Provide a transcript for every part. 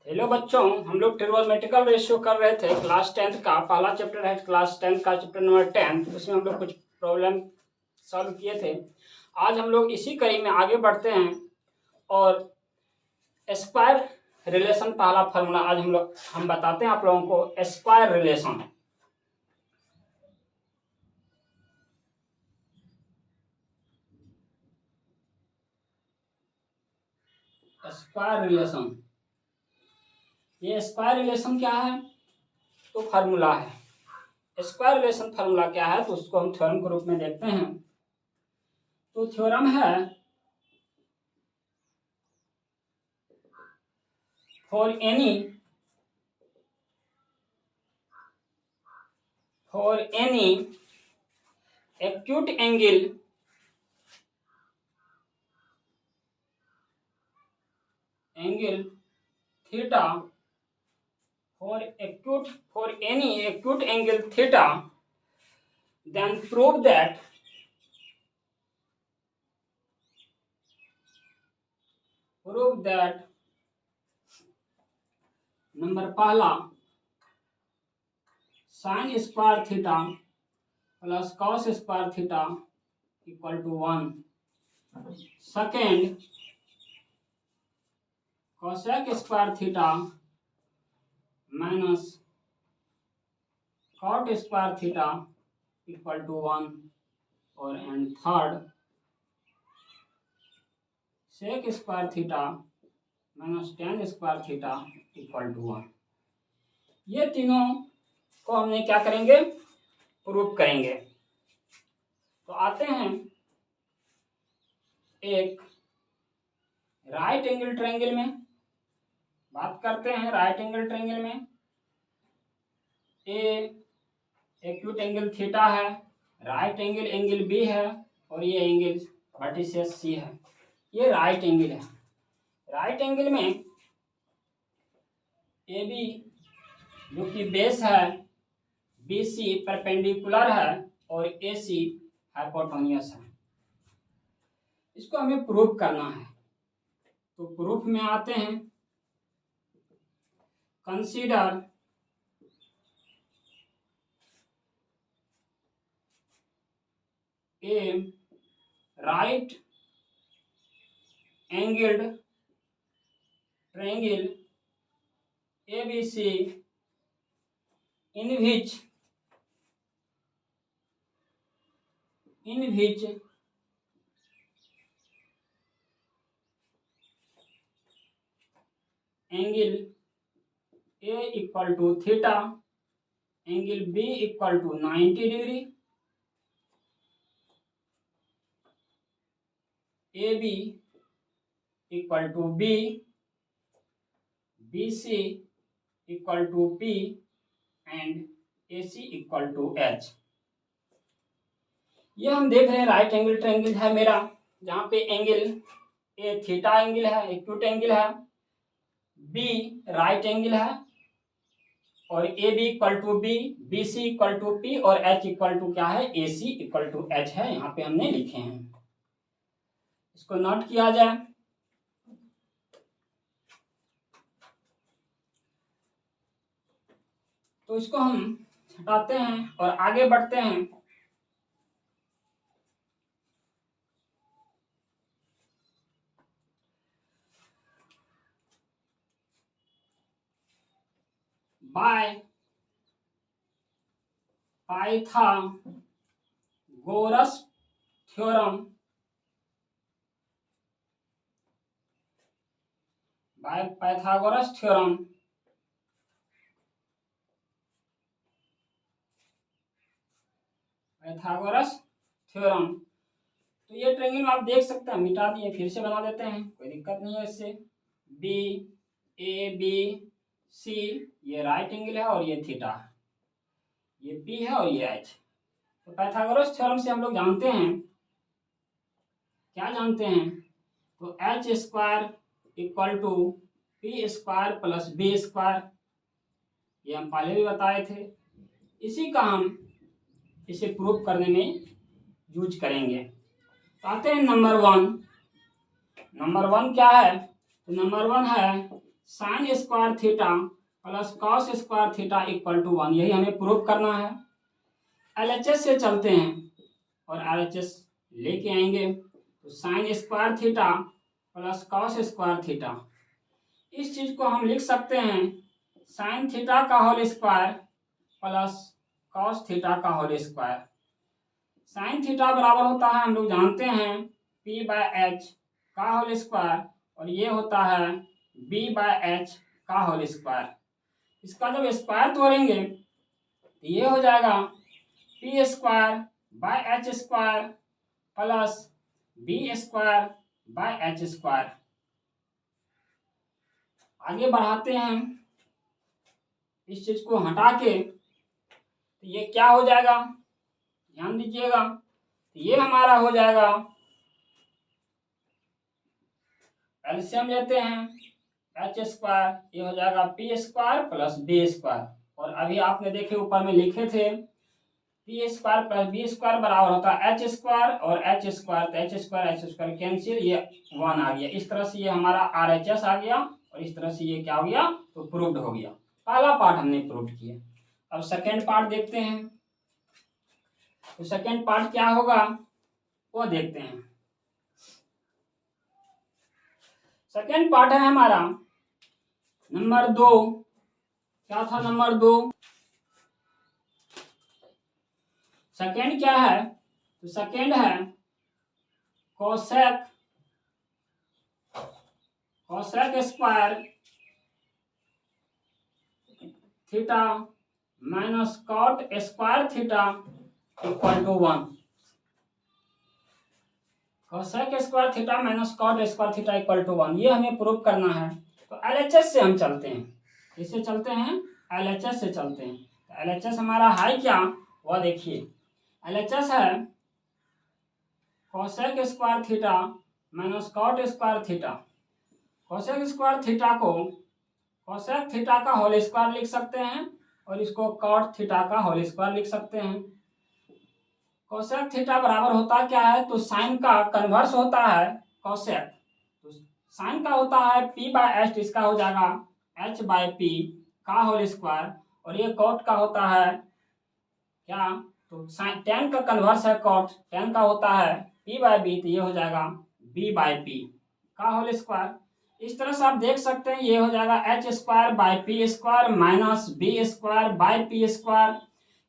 Hello बच्चों, हम लोग ट्रिग्नोमेट्रिकल रेशियो कर रहे थे। क्लास 10th का पहला चैप्टर है, क्लास 10th का चैप्टर नंबर 10। उसमें हम लोग कुछ प्रॉब्लम सॉल्व किए थे। आज हम लोग इसी कड़ी में आगे बढ़ते हैं और स्क्वायर रिलेशन पहला फार्मूला आज हम बताते हैं आप लोगों को। स्क्वायर रिलेशन, स्क्वायर रिलेशन, ये स्क्वायर रिलेशन क्या है? तो फार्मूला है। स्क्वायर रिलेशन फार्मूला क्या है तो उसको हम थ्योरम के रूप में देखते हैं। तो थ्योरम है for any acute angle theta, for any acute angle theta, then prove that number पहला sin square theta plus cos square theta equal to 1। Second, cosec square theta minus cot square theta equal to 1। और and third, sec square theta minus tan square theta equal to 1। ये तीनों को हमने क्या करेंगे? Proof करेंगे। तो आते हैं एक राइट एंगल ट्रायंगल में, बात करते हैं राइट एंगल ट्रायंगल में। ए एक्यूट एंगल थीटा है, राइट एंगल एंगल बी है और ये एंगल वर्टिसेस सी है। ये राइट एंगल है। राइट एंगल में ए बी जो कि बेस है, बी सी परपेंडिकुलर है और ए सी हाइपोटेन्यूस है। इसको हमें प्रूफ करना है। तो प्रूफ में आते हैं। Consider a right angled triangle ABC in which angle A equal to theta, angle B equal to 90 degree, AB equal to B, BC equal to P and AC equal to H। ये हम देख रहे हैं right angle triangle है मेरा, जहाँ पे angle A theta angle है, एक्यूट एंगल है, बी राइट एंगल है और A B equal to B, B C equal to P और एच इक्वल टू क्या है? A C equal to H है। यहाँ पे हमने लिखे हैं, इसको नोट किया जाए। तो इसको हम हटाते हैं और आगे बढ़ते हैं। बाय पाइथागोरस थ्योरम, तो ये ट्रायंगल आप देख सकते हैं, मिटा दिए, फिर से बना देते हैं, कोई दिक्कत नहीं है इससे। बी ए बी सी, ये राइट एंगल है और ये थीटा है, ये पी है और ये एच। तो पाइथागोरस थ्योरम से हम लोग जानते हैं, क्या जानते हैं? तो H square equal to P square plus B square, ये हम पहले भी बताए थे। इसी का हम इसे प्रूफ करने में यूज करेंगे। तो आते हैं नंबर वन क्या है? तो नंबर वन है sine square theta plus cos square theta equal to 1, यही हमें प्रूव करना है। एलएचएस से चलते हैं और एलएचएस लेके आएंगे। तो sine square theta plus cos square theta, इस चीज को हम लिख सकते हैं साइन थीटा का whole square plus cos theta का होल स्क्वायर। साइन थीटा बराबर होता है, हम लोग जानते हैं, p/h का होल स्क्वायर, और ये होता है b/h का होल स्क्वायर। इसका जब स्क्वायर तोड़ेंगे तो ये हो जाएगा p square by H square plus b square by H square. आगे बढ़ाते हैं, इस चीज को हटा के तो ये क्या हो जाएगा, ध्यान दीजिएगा, तो ये हमारा हो जाएगा, एलसीएम लेते हैं, एच स्क्वायर, ये हो जाएगा P square plus B square. और अभी आपने देखे ऊपर में लिखे थे P square plus B square बराबर होता है एच स्क्वायर और एच स्क्वायर, तो एच स्क्वायर कैंसिल, ये 1 आ गया। इस तरह से ये हमारा आरएचएस आ गया और इस तरह से ये क्या हो गया, तो प्रूव्ड हो गया। पहला पार्ट हमने प्रूव किया। अब सेकेंड पार्ट देखते हैं, तो सेकेंड पार्ट क्या होगा वो देखते हैं। सेकेंड पार्ट है हमारा नंबर 2। क्या था नंबर 2? सेकेंड क्या है, तो सेकेंड है cosec square theta minus cot square theta equal to 1। Cosec square theta minus cot square theta equal to 1, ये हमें प्रूव करना है। तो एलएचएस से हम चलते हैं, किससे चलते हैं, एलएचएस से चलते हैं। तो एलएचएस हमारा है क्या, वह देखिए, एलएचएस है cosec square theta minus cot square theta. Cosec square theta को कोसेक थीटा का होल स्क्वायर लिख सकते हैं और इसको कॉट थीटा का होल स्क्वायर लिख सकते हैं। कोसेक थीटा बराबर होता क्या है, तो साइन का कन्वर्स होता है कोसेक, तो साइन का होता है p/h, इसका हो जाएगा h/p का होल स्क्वायर, और ये कॉट का होता है क्या, तो साइन टेन का कन्वर्स है कॉट, टेन का होता है p/b, तो ये हो जाएगा b/p का होल स्क्वायर। इस तरह से आप देख सकते हैं, ये हो जाएगा H square by P square minus B square by P square.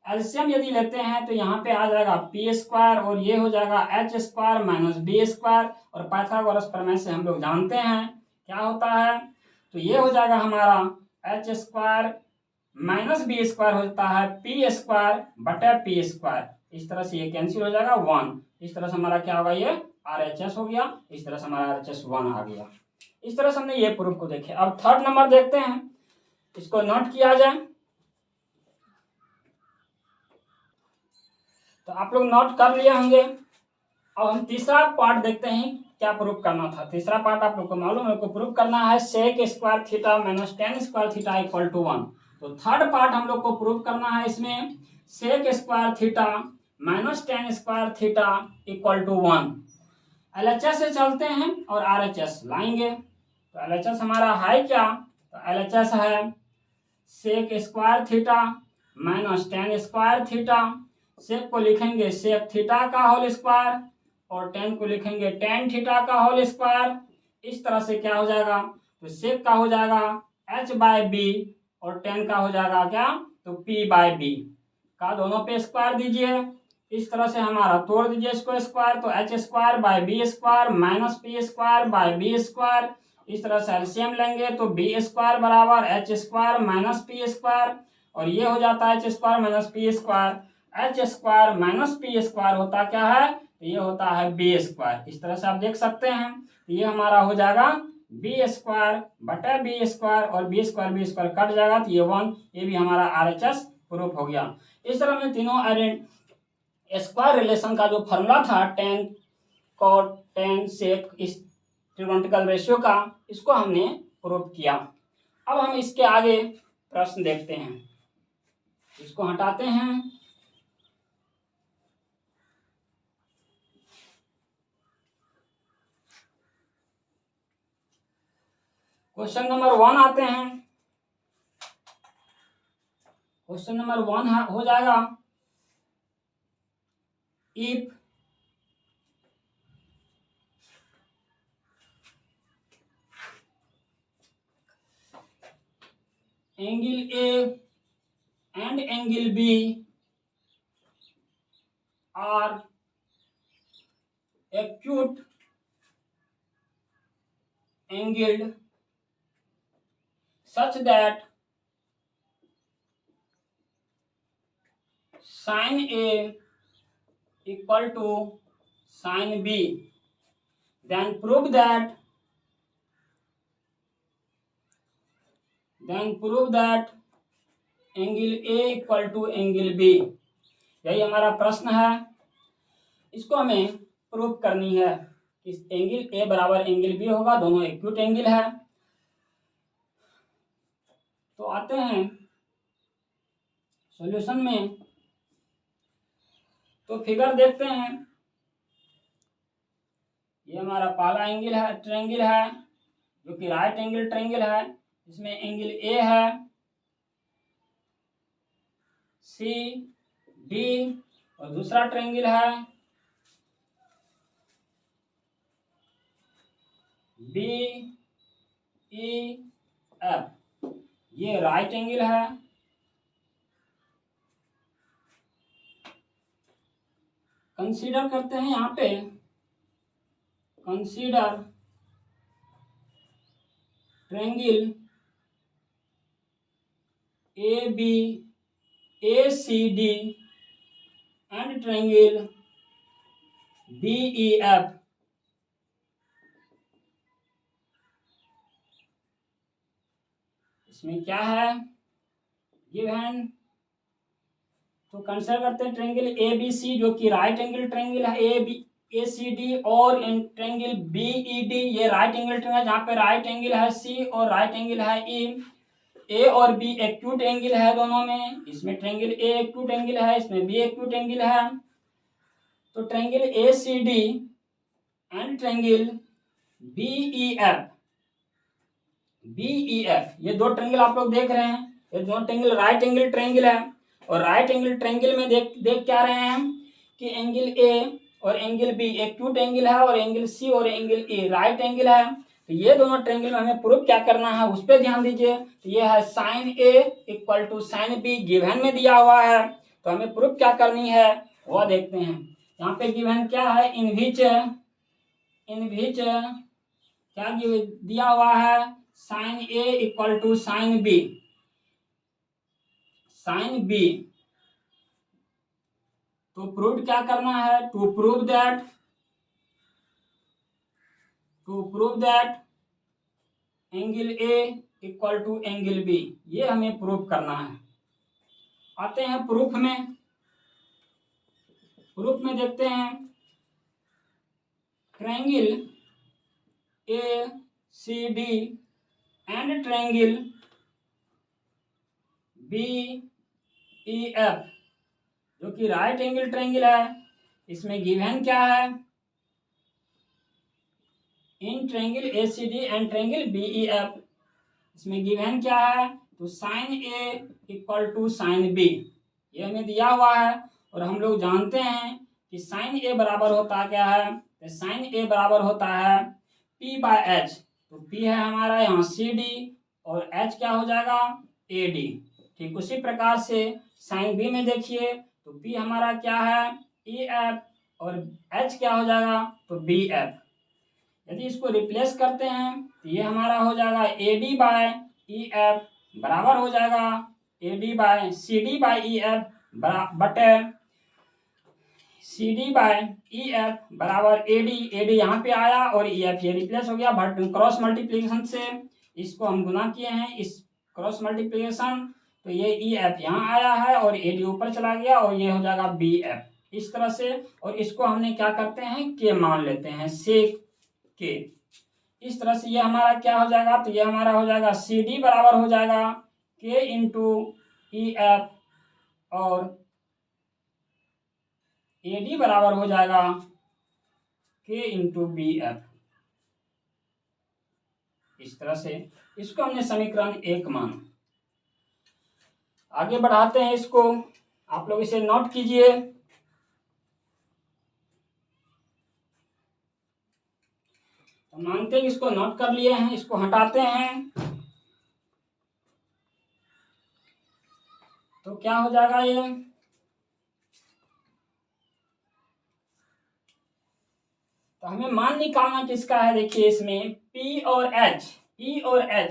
LCM यदि लेते हैं तो यहाँ पे आ जाएगा पी स्क्वायर और ये हो जाएगा H square minus B square, और पाइथागोरस प्रमेय से हम लोग जानते हैं क्या होता है, तो ये हो जाएगा हमारा H square minus B square होता है पी स्क्वायर बटा पी स्क्वायर। इस तरह से ये कैंसिल हो जाएगा 1। इस तरह से हमारा क्या होगा, ये आरएचएस हो गया, इस तरह से हमारा आरएचएस 1 आ गया। इस तरह से हमने ये प्रूफ को देखे। अब थर्ड नंबर देखते हैं, इसको नोट किया जाए। तो आप लोग नोट कर लिए होंगे। अब हम तीसरा पार्ट देखते हैं क्या प्रूफ करना था। तीसरा पार्ट आप लोग को मालूम है, को प्रूफ करना है sec square theta minus tan square theta equal to 1। तो थर्ड पार्ट हम लोग को प्रूफ करना है, इसमें sec square theta minus tan square theta equal to 1। LHS से चलते हैं और आरएचएस लाएंगे। तो एलएचएस हमारा है क्या, तो एलएचएस है sec square theta minus tan square theta. Sec को लिखेंगे सेक थीटा का होल स्क्वायर और टेन को लिखेंगे टेन थीटा का होल स्क्वायर। इस तरह से क्या हो जाएगा, तो सेक का हो जाएगा h/b और टेन का हो जाएगा क्या, तो p/b का दोनों पे स्क्वायर दीजिए। इस तरह से हमारा तोड़ दीजिए इसको स्क्वायर, तो h square by B square minus P square by B square. इस तरह से एलसीएम लेंगे तो बी स्क्वायर बराबर H square minus P square, और ये हो जाता है H square minus P square. H square minus P square होता क्या है, तो ये होता है बी स्क्वायर। इस तरह से आप देख सकते हैं, तो ये हमारा हो जाएगा बी स्क्वायर बटा बी स्क्वायर, और बी स्क्वायर कट जाएगा, तो ये 1, ये भी हमारा आरएचएस प्रूफ हो गया। इस तरह में तीनों स्क्वायर रिलेशन का जो फॉर्मूला था टेन कॉट टेन सेक इस ट्रिगोनोमेट्रिकल रेशियो का, इसको हमने प्रूव किया। अब हम इसके आगे प्रश्न देखते हैं, इसको हटाते हैं। क्वेश्चन नंबर 1 आते हैं। क्वेश्चन नंबर 1 हो जाएगा, if angle A and angle B are acute angled such that sin A equal to sin B, then prove that angle A equal to angle B। यही हमारा प्रश्न है, इसको हमें प्रूव करनी है कि एंगल ए बराबर एंगल बी होगा, दोनों एक्यूट एंगल है। तो आते हैं सॉल्यूशन में, तो फिगर देखते हैं। ये हमारा पहला एंगल है, ट्रायंगल है, जो कि राइट एंगल ट्रायंगल है। इसमें एंगल ए है, सी डी, और दूसरा ट्रायंगल है बी ई एफ। ये राइट एंगल है। कंसीडर करते हैं यहाँ पे, consider triangle A B A C D and triangle B E F. इसमें क्या है गिवन, तो कंसीडर करते हैं ट्रायंगल ए बी सी, जो कि राइट एंगल ट्रायंगल है, A B A C D, और ट्रायंगल बी ई डी, ये राइट एंगल ट्रायंगल है, जहाँ पे राइट एंगल है सी और राइट एंगल है ई। ए और बी एक्यूट एंगल है दोनों में, इसमें ट्रायंगल ए एक्यूट एंगल है, इसमें बी एक्यूट एंगल है। तो triangle A C D and triangle B E F, ये दो ट्रायंगल आप लोग देख रहे हैं। ये दोनों ट्रायंगल राइट एंगल ट्रायंगल है, और राइट एंगल ट्रायंगल में देख क्या रहे हैं कि एंगल ए और एंगल बी एक्यूट एंगल है, और एंगल सी और एंगल ए राइट एंगल है। तो ये दोनों ट्रायंगल में हमें प्रूफ क्या करना है, उस पर ध्यान दीजिए। तो ये है sine A equal to sine B, given में दिया हुआ है। तो हमें प्रूफ क्या करनी है वह देखते हैं। यहाँ पे गिवन क्या है, इन विच क्या दिया हुआ है, sine A equal to sine B, तो प्रूव क्या करना है, to prove that angle A equal to angle B, ये हमें प्रूव करना है। आते हैं प्रूफ में। देखते हैं triangle A C D and triangle B E F, जो कि राइट एंगल ट्रायंगल है। इसमें गिवन क्या है, in triangle A C D and triangle B E F, इसमें गिवन क्या है, तो sine A equal to sine B, ये हमें दिया हुआ है। और हम लोग जानते हैं कि साइन ए बराबर होता क्या है, तो साइन ए बराबर होता है पी बाय एच। तो पी है हमारा यहाँ सी डी, और एच क्या हो जाएगा ए डी। ठीक उसी प्रकार से साइन बी में देखिए, तो पी हमारा क्या है ई एफ, और एच क्या हो जाएगा तो बी एफ। यदि इसको रिप्लेस करते हैं तो ये हमारा हो जाएगा A D by E F बराबर हो जाएगा A D by C D by E F बटे C D by E F बराबर ए डी यहाँ पे आया, और ई एफ ये रिप्लेस हो गया क्रॉस मल्टीप्लीकेशन से। इसको हम गुना किए हैं, इस क्रॉस मल्टीप्लीकेशन, तो ये ई एफ यहाँ आया है और ए डी ऊपर चला गया, और ये हो जाएगा बी एफ इस तरह से। और इसको हमने क्या करते हैं के मान लेते हैं, सेक के, इस तरह से ये हमारा क्या हो जाएगा, तो ये हमारा हो जाएगा सी डी बराबर हो जाएगा के इंटू ई एफ, और ए डी बराबर हो जाएगा के इंटू बी एफ। इस तरह से इसको हमने समीकरण 1 माना। आगे बढ़ाते हैं इसको, आप लोग इसे नोट कीजिए। तो मानते हैं इसको नोट कर लिए हैं, इसको हटाते हैं तो क्या हो जाएगा ये, तो हमें मान निकालना किसका है। देखिए इसमें P और H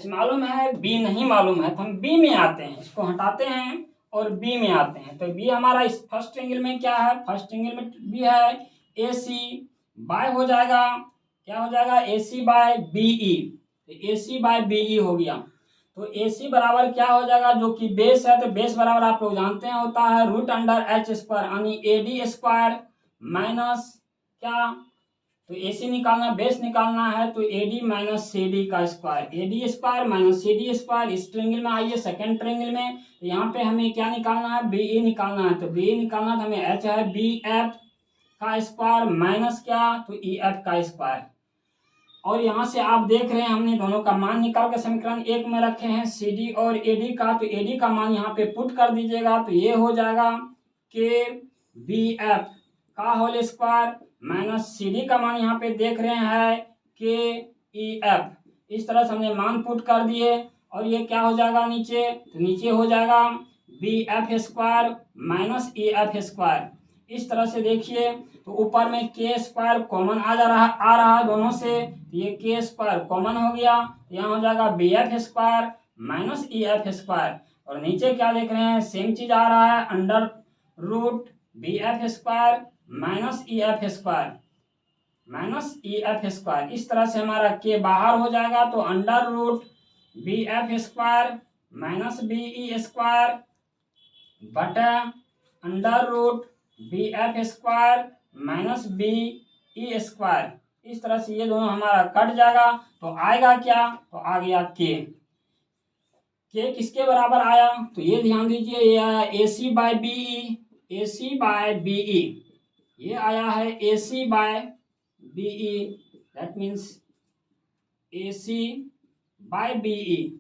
मालूम है, B नहीं मालूम है, तो हम B में आते हैं, इसको हटाते हैं और B में आते हैं। तो B हमारा इस फर्स्ट एंगल में क्या है, फर्स्ट एंगल में B है AC बाय हो जाएगा, क्या हो जाएगा AC बाय BE, तो AC बाय BE हो गया। तो AC बराबर क्या हो जाएगा, जो कि बेस है, तो बेस बराबर आप लोग जानते हैं होता है रूट अंडर H स्क्वायर यानी AD स्क्वायर माइनस क्या, तो AC निकालना, बेस निकालना है तो AD माइनस CD का square, AD square minus CD square. इस ट्रेंगल में आइए सेकंड ट्रेंगल में, तो यहाँ पे हमें क्या निकालना है, BE निकालना है। तो BE निकालना तो हमें H है BF का स्क्वायर माइनस क्या, तो EF का स्क्वायर। और यहाँ से आप देख रहे हैं हमने दोनों का मान निकाल के समीकरण 1 में रखे हैं, CD और AD का। तो AD का मान यहाँ पे पुट कर दीजिएगा, तो ये हो जाएगा KBF का होल स्क्वायर माइनस CD का मान यहाँ पे देख रहे हैं KEF। इस तरह से हमने मान पुट कर दिए और ये क्या हो जाएगा नीचे, तो नीचे हो जाएगा BF square minus EF square. इस तरह से देखिए, तो ऊपर में के स्क्वायर कॉमन आ रहा है दोनों से, तो ये के स्क्वायर कॉमन हो गया, यहाँ हो जाएगा BF square minus EF square. और नीचे क्या देख रहे हैं, सेम चीज आ रहा है under root BF square minus EF square minus EF square. इस तरह से हमारा के बाहर हो जाएगा, तो under root BF square minus BE square बटा under root BF square minus BE square. इस तरह से ये दोनों हमारा कट जाएगा, तो आएगा क्या, तो आ गया के किसके बराबर आया, तो ये ध्यान दीजिए, ये आया AC बाय BE, ये आया है AC by BE, that means AC by BE।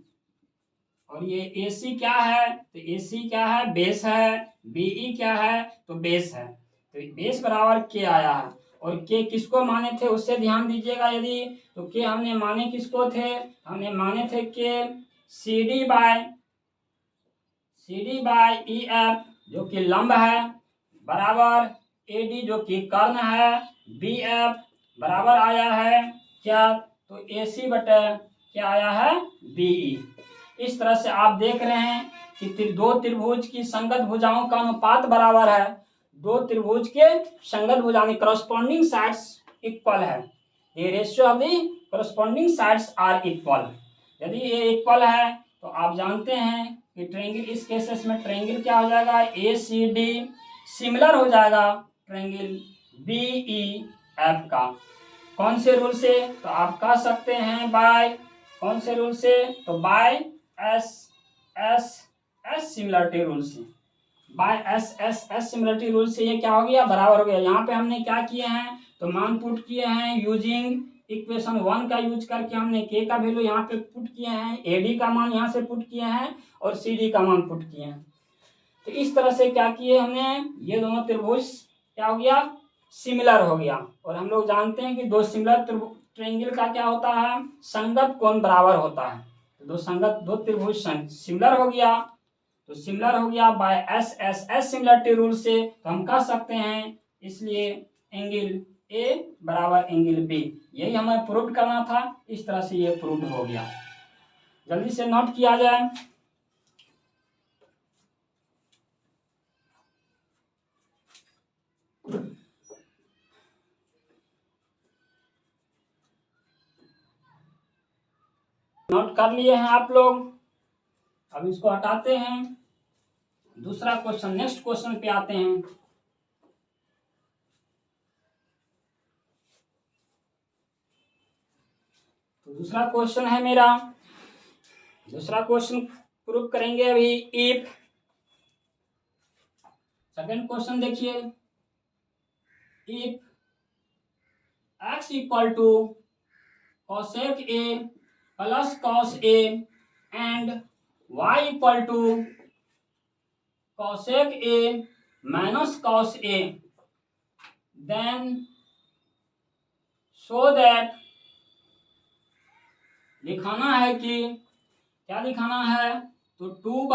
और ये AC क्या है, तो AC क्या है, बेस है, BE क्या है, तो बेस है, तो बेस बराबर के आया है। और के किसको माने थे उससे ध्यान दीजिएगा, यदि तो के हमने माने किसको थे, हमने माने थे के CD बाय EF जो कि लंब है बराबर AD जो कि कर्ण है, BF बराबर आया है क्या, तो AC बटे क्या आया है BE। इस तरह से आप देख रहे हैं कि दो त्रिभुज की संगत भुजाओं का अनुपात बराबर है, दो त्रिभुज के संगत भुजाएं करस्पॉन्डिंग साइड्स इक्वल है, ये ratio of the corresponding sides are equal. यदि ये इक्वल है तो आप जानते हैं कि ट्रायंगल, इस केसेस में ट्रायंगल क्या हो जाएगा, ACD सिमिलर हो जाएगा ट्रायंगल BEF का। कौन से रूल से, तो आप कह सकते हैं बाय, कौन से रूल से, तो बाय एस सिमिलरिटी रूल से, बाय एस सिमिलरिटी रूल से ये क्या हो गया, बराबर हो गया। यहाँ पे हमने क्या किए हैं, तो मान पुट किए हैं यूजिंग इक्वेशन 1 का यूज करके, हमने के का वैल्यू यहाँ पे पुट किए हैं, AD का मान यहाँ से पुट किए हैं और CD का मान पुट किए हैं। तो इस तरह से क्या किए हमने, ये दोनों त्रिभुज क्या हो गया, सिमिलर हो गया। और हम लोग जानते हैं कि दो सिमिलर ट्रायंगल का क्या होता है, संगत कोण बराबर होता है। तो दो त्रिभुज सिमिलर हो गया, तो सिमिलर हो गया बाय एस सिमिलरिटी रूल से, तो हम कह सकते हैं इसलिए एंगल A बराबर एंगल B, यही हमें प्रूव करना था। इस तरह से ये प्रूव हो गया। जल्दी से नोट किया जाए। नोट कर लिए हैं आप लोग, अब इसको हटाते हैं, दूसरा क्वेश्चन, नेक्स्ट क्वेश्चन पे आते हैं। तो दूसरा क्वेश्चन है मेरा, दूसरा क्वेश्चन प्रूव करेंगे अभी। इफ, सेकंड क्वेश्चन देखिए, if x equal to cosec A plus cos A and Y equal to cosec A minus cos A, then so that दिखाना है कि क्या दिखाना है, तो 2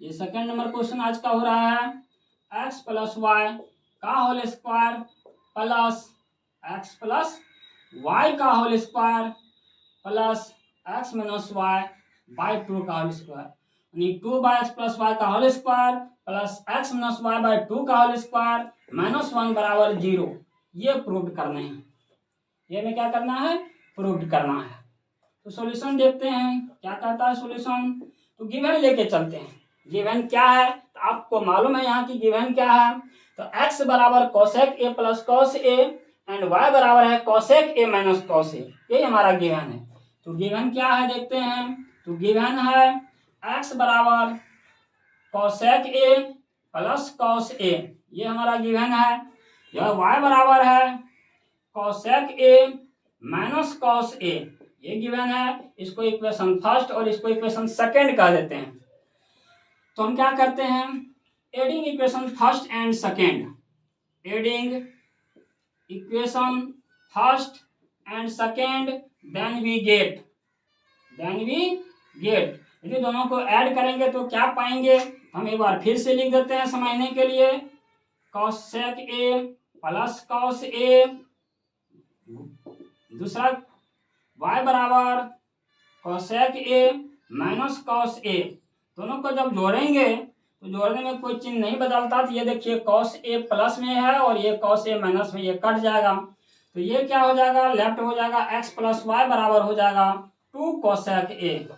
ये सेकेंड नंबर क्वेश्चन आज का हो रहा है x प्लस वाई का whole square plus x plus Y का whole square plus x minus Y by 2 का होल स्क्वायर, यानी 2/x प्लस वाई का whole square plus x minus Y by 2 का होल स्क्वायर -1 बराबर 0, ये प्रूव करने हैं। ये में क्या करना है, प्रूव करना है। तो सॉल्यूशन देखते हैं क्या कहता है सॉल्यूशन। तो गिवन लेके चलते हैं। गिवन क्या है, तो आपको मालूम है यहाँ की गिवन क्या है, तो x बराबर cosec A plus cos A and y बराबर है कोसेक ए माइनस कॉस ए, ये हमारा गिवन है। तो गिवन क्या है देखते हैं। तो गिवन है x बराबर कोसेक ए प्लस कॉस ए, ये हमारा गिवन है। यह y बराबर है कोसेक ए माइनस कॉस ए, ये गिवन है। इसको इक्वेशन फर्स्ट और इसको इक्वेशन सेकंड कह देते हैं। तो हम क्या करते हैं, adding equation first and second, adding equation first and second, then we get यदि दोनों को ऐड करेंगे तो क्या पाएंगे, हम एक बार फिर से लिख देते हैं समझने के लिए। कॉसेक ए प्लस कॉस ए, दूसरा y बराबर कोसेक ए माइनस कॉस ए, दोनों को जब जोड़ेंगे तो जोड़ने में कोई चिन्ह नहीं बदलता। तो ये देखिए कॉस ए प्लस में है और ये कॉस ए माइनस में, ये कट जाएगा। तो ये क्या हो जाएगा, लेफ्ट हो जाएगा x प्लस वाई बराबर हो जाएगा 2 कोसेक ए।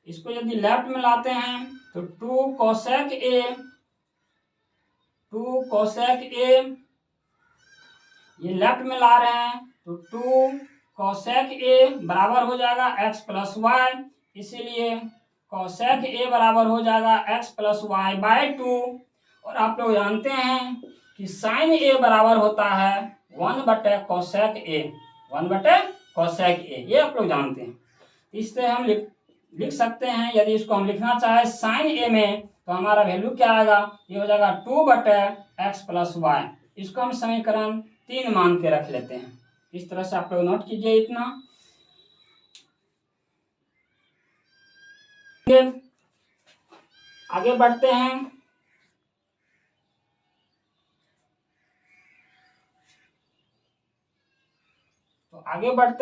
इसको यदि लेफ्ट में लाते हैं तो 2 कोसेक ए, ये लेफ्ट में ला रहे हैं तो 2 कोसेक ए बराबर हो जाएगा x प्लस वाई, इसीलिए कोसेक ए बराबर हो जाएगा x प्लस वाई बाई 2। और आप लोग जानते हैं कि साइन ए बराबर होता है 1/कोसेक ए, 1/कोसेक ए, ये आप लोग जानते हैं। इससे हम लिख सकते हैं, यदि इसको हम लिखना चाहे साइन ए में तो हमारा वैल्यू क्या आएगा, ये हो जाएगा 2/x प्लस वाई। इसको हम समीकरण 3 मान के रख लेते हैं। इस तरह से आप लोग नोट कीजिए इतना। आगे बढ़ते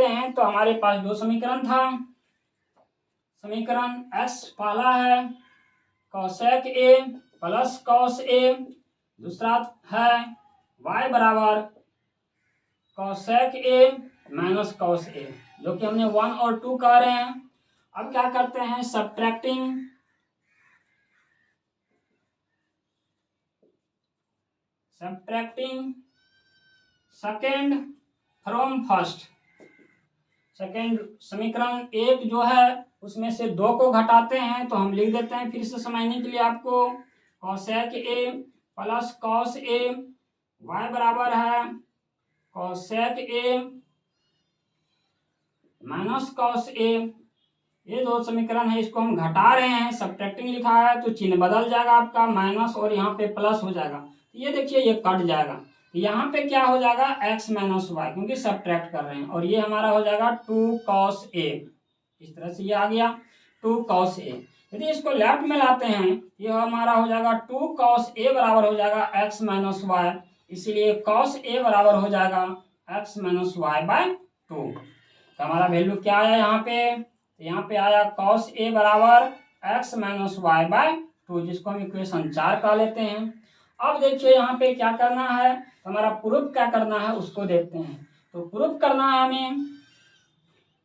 हैं। तो हमारे पास 2 समीकरण था। समीकरण x पहला है कोसेक ए प्लस कॉस ए, दूसरा है y बराबर कोसेक ए माइनस कॉस ए, जो कि हमने 1 और 2 कह रहे हैं। अब क्या करते हैं, subtracting second from first. Second समीकरण 1 जो है उसमें से 2 को घटाते हैं, तो हम लिख देते हैं फिर से समझने के लिए आपको, कोसेक ए प्लस कॉस ए, y बराबर है कोसेक ए माइनस कॉस ए। ये 2 समीकरण है, इसको हम घटा रहे हैं, सब्ट्रैक्टिंग लिखा है तो चिन्ह बदल जाएगा आपका, माइनस और यहाँ पे प्लस हो जाएगा। ये देखिए ये कट जाएगा, यहाँ पे क्या हो जाएगा x माइनस वाई, क्योंकि सब्ट्रैक्ट कर रहे हैं। और ये हमारा हो जाएगा 2 कॉस ए, इस तरह से ये आ गया 2 कॉस ए। यदि इसको लेफ्ट में लाते हैं ये हमारा हो जाएगा 2 कॉस ए बराबर हो जाएगा x माइनस वाई, इसीलिए कॉस ए बराबर हो जाएगा x माइनस वाई बाई 2। तो हमारा वैल्यू क्या आया यहाँ पे, तो यहाँ पे आया कॉस ए बराबर x माइनस वाई बाई 2, जिसको हम इक्वेशन 4 कह लेते हैं। अब देखिए यहाँ पे क्या करना है, हमारा प्रूफ क्या करना है उसको देखते हैं। तो प्रूफ करना है हमें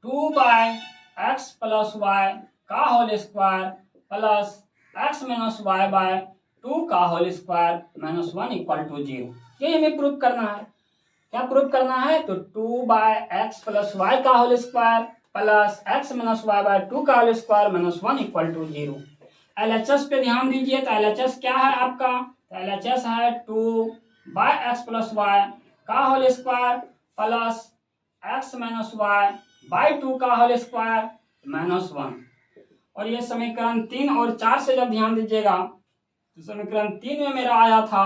2/x प्लस वाई का whole square plus x minus Y by 2 का होल स्क्वायर -1 इक्वल टू 0, ये हमें प्रूफ करना है। क्या प्रूफ करना है, तो 2/x प्लस वाई का whole square plus x minus Y by 2 का whole square -1 equal to 0। LHS पे ध्यान दीजिए, तो LHS क्या है आपका, तो LHS है 2/x प्लस वाई का whole square plus x minus Y by 2 का होल स्क्वायर -1। और ये समीकरण 3 और 4 से जब ध्यान दीजिएगा तो समीकरण 3 में मेरा आया था,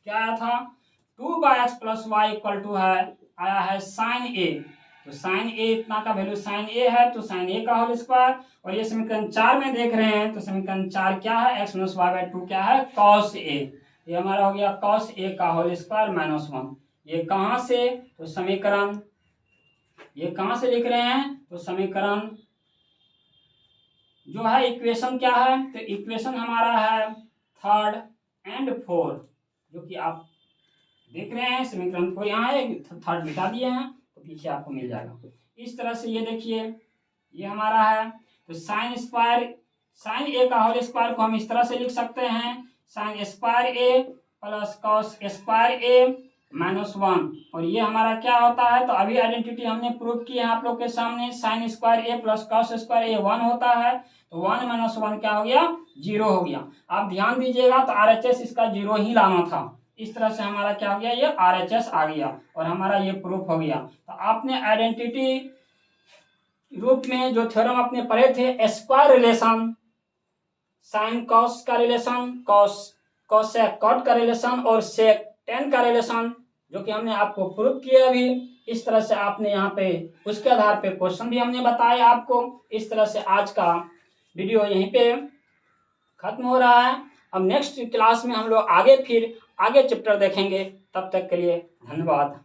क्या आया था, 2/x + y = है, आया है sin a। तो sin a इतना का वैल्यू sin a है, तो sin a का होल स्क्वायर। और ये समीकरण 4 में देख रहे हैं तो समीकरण 4 क्या है, x - y/2 क्या है, cos a। ये हमारा हो गया cos a का होल स्क्वायर -1। ये कहाँ से, तो समीकरण, ये कहाँ से लिख रहे हैं, तो समीकरण जो है इक्वेशन क्या है, तो इक्वेशन हमारा है 3 और 4, जो कि आप देख रहे हैं समीकरण 4 यहाँ है, 3 मिटा दिए हैं तो पीछे आपको मिल जाएगा। इस तरह से ये देखिए ये हमारा है, तो साइन ए का होल स्क्वायर को हम इस तरह से लिख सकते हैं, साइन स्क्वायर ए प्लस कॉस स्क्वायर ए -1। और ये हमारा क्या होता है, तो अभी आइडेंटिटी हमने प्रूव की है आप लोग के सामने, साइन स्क्वायर ए प्लस कॉस स्क्वायर ए 1 होता है, तो 1 - 1 क्या हो गया, 0 हो गया। आप ध्यान दीजिएगा तो RHS इसका 0 ही लाना था। इस तरह से हमारा क्या हो गया, ये RHS आ गया और हमारा ये प्रूफ हो गया। तो आपने आइडेंटिटी रूप में जो थ्योरम आपने पढ़े थे, स्क्वायर रिलेशन, साइन कॉस का रिलेशन, कॉस सेक कॉट का रिलेशन और सेक टेन का रिलेशन, जो कि हमने आपको प्रूव किया अभी। इस तरह से आपने यहाँ पे उसके आधार पे क्वेश्चन भी हमने बताया आपको। इस तरह से आज का वीडियो यहीं पे खत्म हो रहा है। अब नेक्स्ट क्लास में हम लोग आगे चैप्टर देखेंगे। तब तक के लिए धन्यवाद।